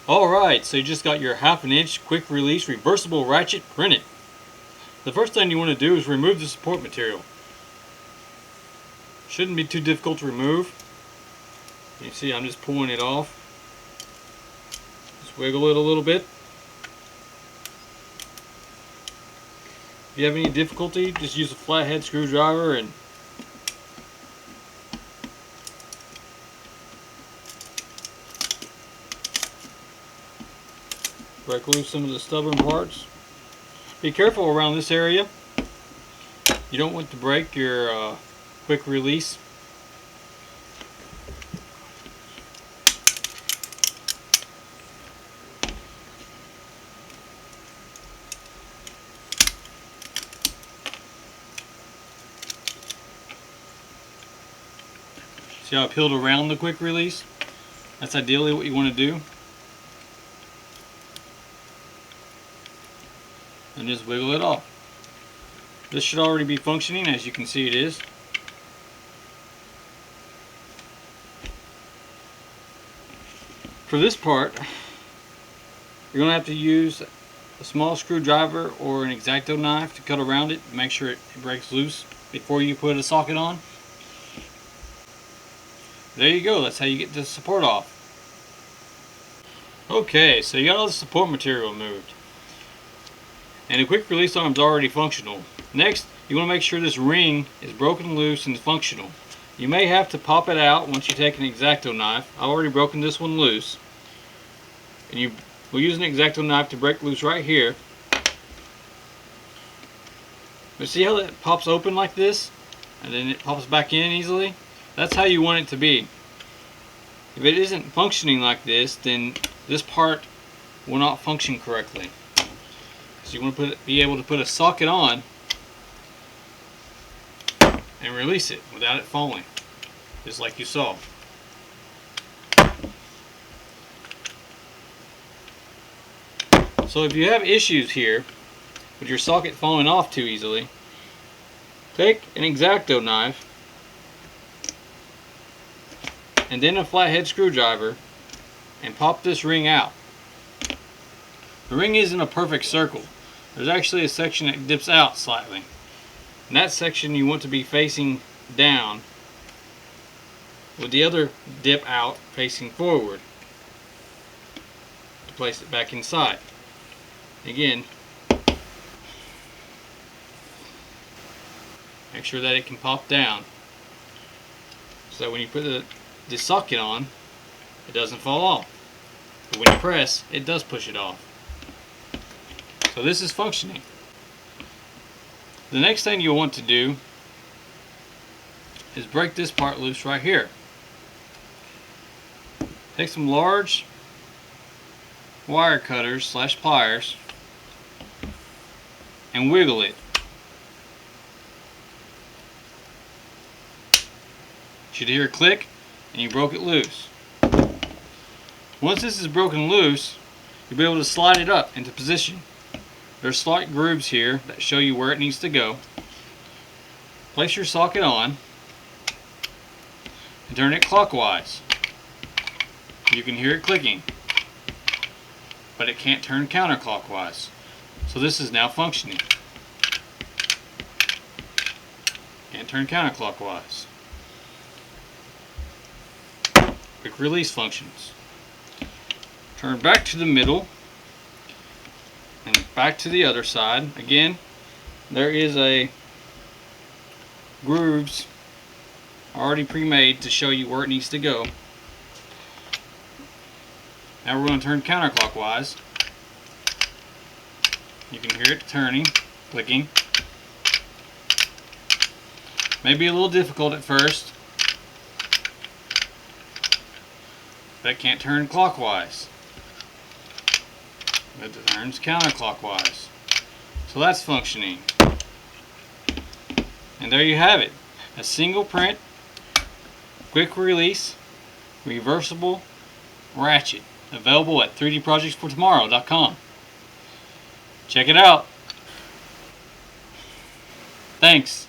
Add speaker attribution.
Speaker 1: Alright, so you just got your 1/2 inch quick release reversible ratchet printed. The first thing you want to do is remove the support material. Shouldn't be too difficult to remove. You see I'm just pulling it off. Just wiggle it a little bit. If you have any difficulty, just use a flathead screwdriver and break loose some of the stubborn parts. Be careful around this area. You don't want to break your quick release. See how I peeled around the quick release? That's ideally what you want to do. And just wiggle it off. This should already be functioning, as you can see it is. For this part, you're going to have to use a small screwdriver or an X-Acto knife to cut around it. Make sure it breaks loose before you put a socket on. There you go, that's how you get the support off. Okay, so you got all the support material removed. And the quick release arm is already functional. Next, you want to make sure this ring is broken loose and functional. You may have to pop it out once you take an X-Acto knife. I've already broken this one loose. And you will use an X-Acto knife to break loose right here. But see how it pops open like this? And then it pops back in easily? That's how you want it to be. If it isn't functioning like this, then this part will not function correctly. So you want to be able to put a socket on and release it without it falling, just like you saw. So if you have issues here with your socket falling off too easily, take an X-Acto knife and then a flathead screwdriver and pop this ring out. The ring isn't a perfect circle. There's actually a section that dips out slightly. And that section you want to be facing down with the other dip out facing forward to place it back inside. Again, make sure that it can pop down so that when you put the socket on, it doesn't fall off. But when you press, it does push it off. So this is functioning. The next thing you'll want to do is break this part loose right here. Take some large wire cutters / pliers and wiggle it. You should hear a click and you broke it loose. Once this is broken loose, you'll be able to slide it up into position. There's slight grooves here that show you where it needs to go. Place your socket on and turn it clockwise. You can hear it clicking, but it can't turn counterclockwise. So this is now functioning. Can't turn counterclockwise. Quick release functions. Turn back to the middle and back to the other side. Again, there is a grooves already pre-made to show you where it needs to go. Now we're going to turn counterclockwise. You can hear it turning, clicking. Maybe a little difficult at first, but it can't turn clockwise. It turns counterclockwise. So that's functioning. And there you have it. A single print, quick release, reversible ratchet. Available at 3dprojectsfortomorrow.com. Check it out. Thanks.